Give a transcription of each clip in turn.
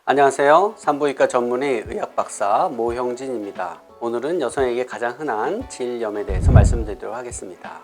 안녕하세요. 산부인과 전문의 의학박사 모형진입니다. 오늘은 여성에게 가장 흔한 질염에 대해서 말씀드리도록 하겠습니다.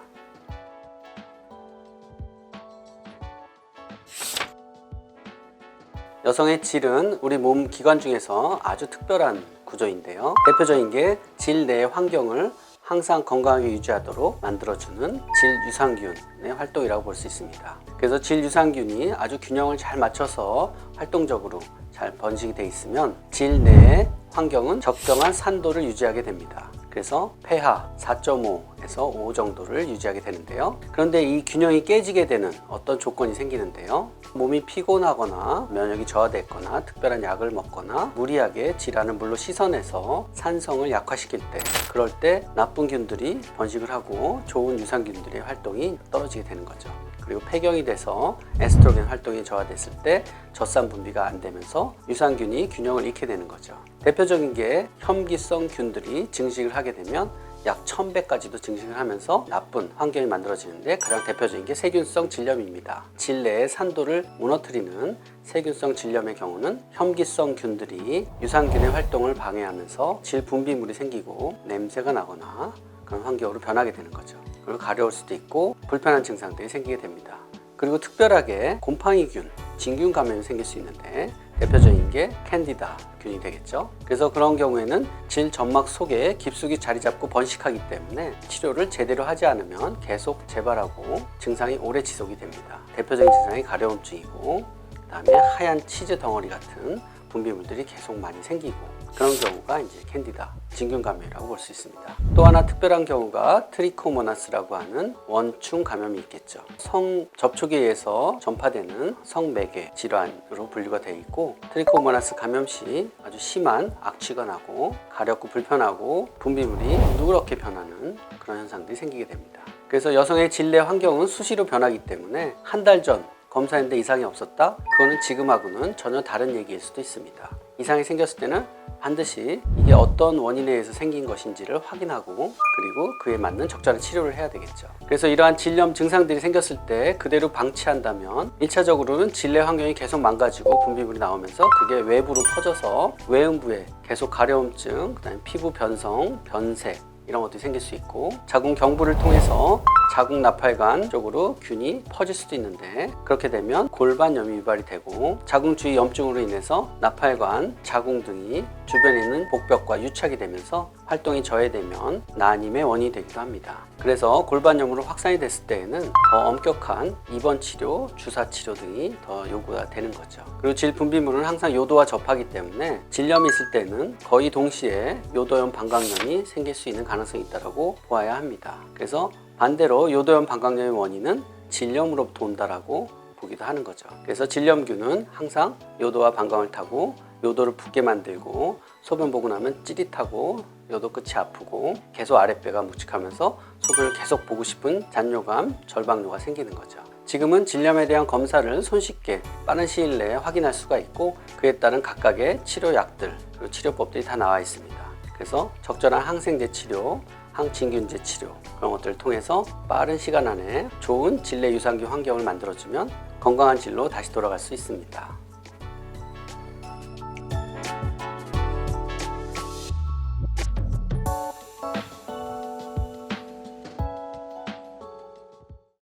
여성의 질은 우리 몸 기관 중에서 아주 특별한 구조인데요. 대표적인 게 질 내의 환경을 항상 건강하게 유지하도록 만들어주는 질 유산균의 활동이라고 볼 수 있습니다. 그래서 질 유산균이 아주 균형을 잘 맞춰서 활동적으로 잘 번식이 되어 있으면 질 내의 환경은 적정한 산도를 유지하게 됩니다. 그래서 pH 4.5에서 5 정도를 유지하게 되는데요. 그런데 이 균형이 깨지게 되는 어떤 조건이 생기는데요. 몸이 피곤하거나 면역이 저하됐거나 특별한 약을 먹거나 무리하게 질환을 물로 씻어내서 산성을 약화시킬 때, 그럴 때 나쁜 균들이 번식을 하고 좋은 유산균들의 활동이 떨어지게 되는 거죠. 그리고 폐경이 돼서 에스트로겐 활동이 저하됐을 때 젖산 분비가 안 되면서 유산균이 균형을 잃게 되는 거죠. 대표적인 게 혐기성 균들이 증식을 하게 되면 약 1000배까지도 증식을 하면서 나쁜 환경이 만들어지는데, 가장 대표적인 게 세균성 질염입니다. 질 내의 산도를 무너뜨리는 세균성 질염의 경우는 혐기성 균들이 유산균의 활동을 방해하면서 질 분비물이 생기고 냄새가 나거나 그런 환경으로 변하게 되는 거죠. 그리고 가려울 수도 있고 불편한 증상들이 생기게 됩니다. 그리고 특별하게 곰팡이균, 진균 감염이 생길 수 있는데 대표적인 게 캔디다 균이 되겠죠. 그래서 그런 경우에는 질 점막 속에 깊숙이 자리 잡고 번식하기 때문에 치료를 제대로 하지 않으면 계속 재발하고 증상이 오래 지속이 됩니다. 대표적인 증상이 가려움증이고, 그다음에 하얀 치즈 덩어리 같은 분비물들이 계속 많이 생기고, 그런 경우가 이제 캔디다 진균 감염이라고 볼 수 있습니다. 또 하나 특별한 경우가 트리코모나스라고 하는 원충 감염이 있겠죠. 성 접촉에 의해서 전파되는 성매개 질환으로 분류가 되어 있고, 트리코모나스 감염 시 아주 심한 악취가 나고 가렵고 불편하고 분비물이 누렇게 변하는 그런 현상들이 생기게 됩니다. 그래서 여성의 질 내 환경은 수시로 변하기 때문에 한 달 전 검사했는데 이상이 없었다? 그거는 지금하고는 전혀 다른 얘기일 수도 있습니다. 이상이 생겼을 때는 반드시 이게 어떤 원인에 의해서 생긴 것인지를 확인하고, 그리고 그에 맞는 적절한 치료를 해야 되겠죠. 그래서 이러한 질염 증상들이 생겼을 때 그대로 방치한다면 1차적으로는 질 내 환경이 계속 망가지고 분비물이 나오면서 그게 외부로 퍼져서 외음부에 계속 가려움증, 그다음에 피부 변성, 변색 이런 것들이 생길 수 있고, 자궁 경부를 통해서 자궁 나팔관 쪽으로 균이 퍼질 수도 있는데, 그렇게 되면 골반염이 유발이 되고 자궁 주위 염증으로 인해서 나팔관, 자궁 등이 주변에 있는 복벽과 유착이 되면서 활동이 저해되면 난임의 원인이 되기도 합니다. 그래서 골반염으로 확산이 됐을 때에는 더 엄격한 입원 치료, 주사 치료 등이 더 요구가 되는 거죠. 그리고 질 분비물은 항상 요도와 접하기 때문에 질염이 있을 때는 거의 동시에 요도염 방광염이 생길 수 있는 가능성이 있다고 보아야 합니다. 그래서 반대로 요도염 방광염의 원인은 질염으로부터 온다라고 보기도 하는 거죠. 그래서 질염균은 항상 요도와 방광을 타고 요도를 붓게 만들고, 소변 보고 나면 찌릿하고 요도 끝이 아프고 계속 아랫배가 묵직하면서 소변을 계속 보고 싶은 잔뇨감, 절박뇨가 생기는 거죠. 지금은 질염에 대한 검사를 손쉽게 빠른 시일 내에 확인할 수가 있고, 그에 따른 각각의 치료약들 그리고 치료법들이 다 나와 있습니다. 그래서 적절한 항생제 치료, 항진균제 치료 그런 것들을 통해서 빠른 시간 안에 좋은 질 내 유산균 환경을 만들어주면 건강한 질로 다시 돌아갈 수 있습니다.